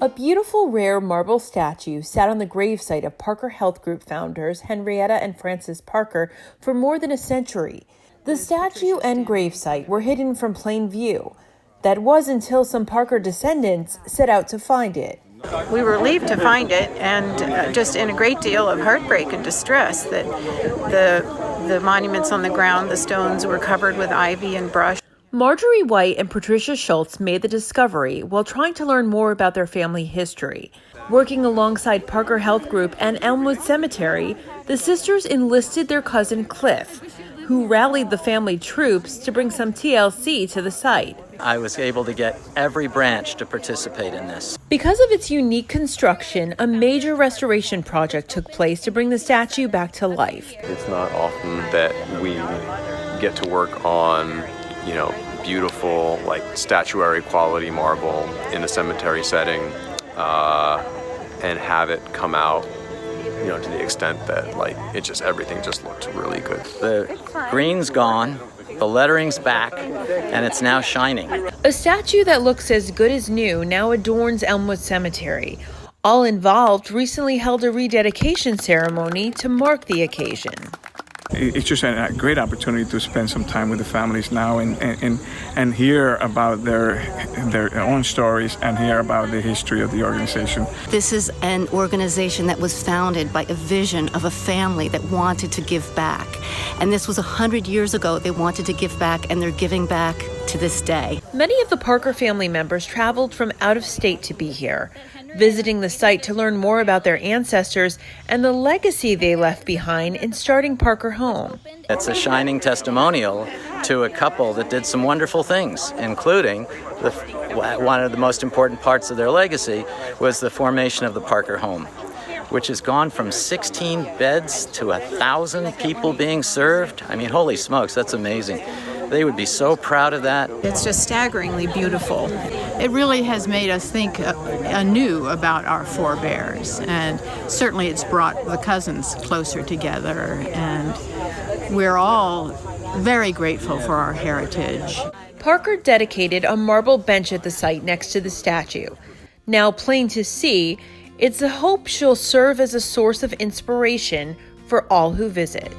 A beautiful, rare marble statue sat on the gravesite of Parker Health Group founders Henrietta and Francis Parker for more than a century. The statue and gravesite were hidden from plain view. That was until some Parker descendants set out to find it. We were relieved to find it, and just in a great deal of heartbreak and distress that the monuments on the ground, the stones were covered with ivy and brush. Marjorie White and Patricia Schultz made the discovery while trying to learn more about their family history. Working alongside Parker Health Group and Elmwood Cemetery, the sisters enlisted their cousin Cliff, who rallied the family troops to bring some TLC to the site. I was able to get every branch to participate in this. Because of its unique construction, a major restoration project took place to bring the statue back to life. It's not often that we get to work on, beautiful, statuary quality marble in a cemetery setting, and have it come out, to the extent that, everything just looks really good. The green's gone, the lettering's back, and it's now shining. A statue that looks as good as new now adorns Elmwood Cemetery. All involved recently held a rededication ceremony to mark the occasion. It's just a great opportunity to spend some time with the families now and hear about their own stories and hear about the history of the organization. This is an organization that was founded by a vision of a family that wanted to give back. And this was 100 years ago. They wanted to give back, and they're giving back to this day. Many of the Parker family members traveled from out of state to be here, visiting the site to learn more about their ancestors and the legacy they left behind in starting Parker Home. It's a shining testimonial to a couple that did some wonderful things, including one of the most important parts of their legacy was the formation of the Parker Home, which has gone from 16 beds to 1,000 people being served. I mean, holy smokes, that's amazing. They would be so proud of that. It's just staggeringly beautiful. It really has made us think anew about our forebears, and certainly it's brought the cousins closer together, and we're all very grateful for our heritage. Parker dedicated a marble bench at the site next to the statue. Now plain to see, it's a hope she'll serve as a source of inspiration for all who visit.